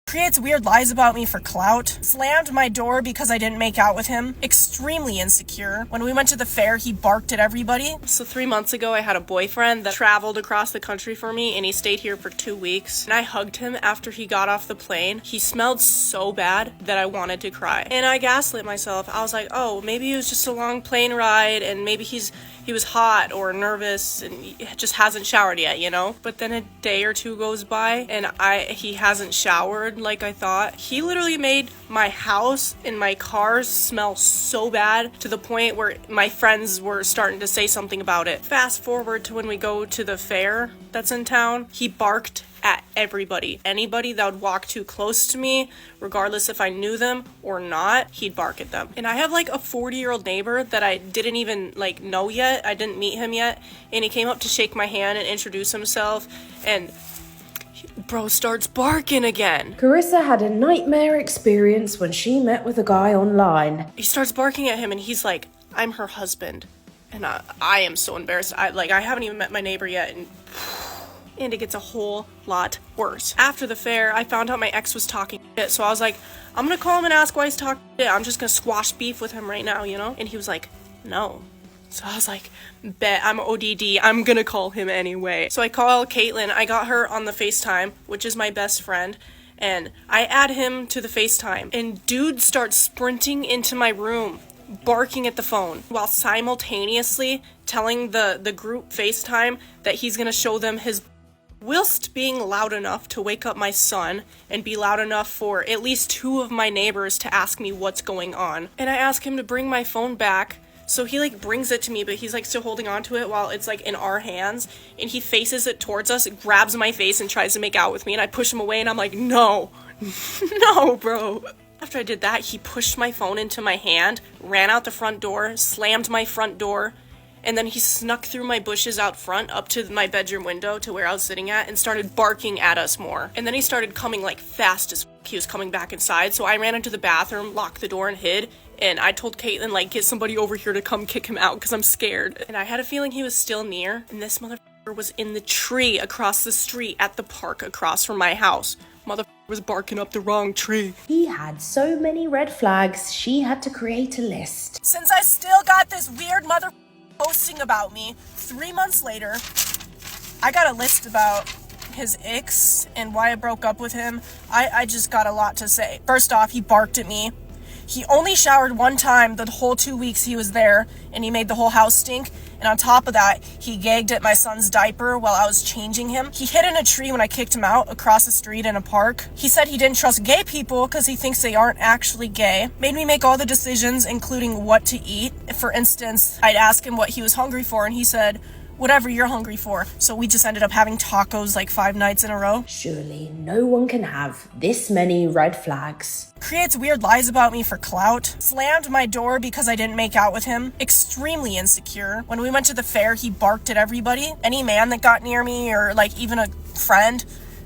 Creates weird lies about me for clout. Slammed my door because I didn't make out with him. Extremely insecure. When we went to the fair, he barked at everybody. So 3 months ago, I had a boyfriend that traveled across the country for me, and he stayed here for 2 weeks. And I hugged him after he got off the plane. He smelled so bad that I wanted to cry. And I gaslit myself. I was like, oh, maybe it was just a long plane ride, and maybe he was hot or nervous and he just hasn't showered yet, you know? But then a day or two goes by and he hasn't showered like I thought. He literally made my house and my cars smell so bad to the point where my friends were starting to say something about it. Fast forward to when we go to the fair that's in town, he barked at everybody. Anybody that would walk too close to me, regardless if I knew them or not, he'd bark at them. And I have like a 40-year-old neighbor that I didn't even like know yet. I didn't meet him yet. And he came up to shake my hand and introduce himself. And bro starts barking again. Carissa had a nightmare experience when she met with a guy online. He starts barking at him and he's like, I'm her husband. And I am so embarrassed. I haven't even met my neighbor yet. And it gets a whole lot worse. After the fair, I found out my ex was talking shit, so I was like, I'm gonna call him and ask why he's talking shit. I'm just gonna squash beef with him right now, you know? And he was like, no. So I was like, bet, I'm ODD, I'm gonna call him anyway. So I call Caitlin, I got her on the FaceTime, which is my best friend, and I add him to the FaceTime, and dude starts sprinting into my room, barking at the phone, while simultaneously telling the group FaceTime that he's gonna show them his whilst being loud enough to wake up my son and be loud enough for at least 2 of my neighbors to ask me what's going on. And I ask him to bring my phone back. So he like brings it to me, but he's like still holding on to it while it's like in our hands. And he faces it towards us, grabs my face and tries to make out with me. And I push him away and I'm like, no, no, bro. After I did that, he pushed my phone into my hand, ran out the front door, slammed my front door. And then he snuck through my bushes out front up to my bedroom window to where I was sitting at and started barking at us more. And then he started coming like fast as he was coming back inside. So I ran into the bathroom, locked the door and hid. And I told Caitlin, like, get somebody over here to come kick him out because I'm scared. And I had a feeling he was still near. And this motherfucker was in the tree across the street at the park across from my house. Motherfucker was barking up the wrong tree. He had so many red flags, she had to create a list. Since I still got this weird motherfucker posting about me, 3 months later, I got a list about his ex and why I broke up with him. I just got a lot to say. First off, he barked at me. He only showered 1 time the whole 2 weeks he was there, and he made the whole house stink. And on top of that, he gagged at my son's diaper while I was changing him. He hid in a tree when I kicked him out across the street in a park. He said he didn't trust gay people because he thinks they aren't actually gay. Made me make all the decisions, including what to eat. For instance, I'd ask him what he was hungry for, and he said, whatever you're hungry for. So we just ended up having tacos like 5 nights in a row. Surely no one can have this many red flags. Creates weird lies about me for clout. Slammed my door because I didn't make out with him. Extremely insecure. When we went to the fair, he barked at everybody. Any man that got near me or like even a friend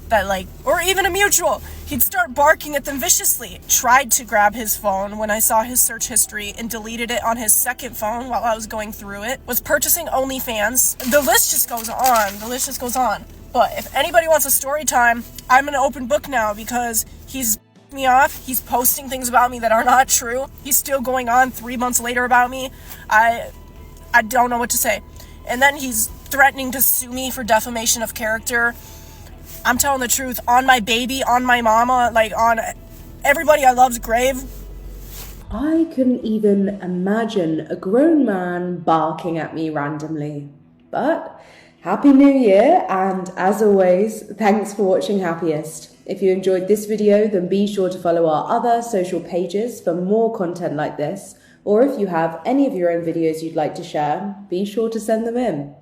that like, or even a mutual, he'd start barking at them viciously. Tried to grab his phone when I saw his search history and deleted it on his second phone while I was going through it. Was purchasing OnlyFans. The list just goes on. The list just goes on. But if anybody wants a story time, I'm an open book now because he's me off. He's posting things about me that are not true. He's still going on 3 months later about me. I don't know what to say. And then he's threatening to sue me for defamation of character. I'm telling the truth, on my baby, on my mama, like on everybody I love's grave. I couldn't even imagine a grown man barking at me randomly. But Happy New Year, and as always, thanks for watching Happiest. If you enjoyed this video, then be sure to follow our other social pages for more content like this. Or if you have any of your own videos you'd like to share, be sure to send them in.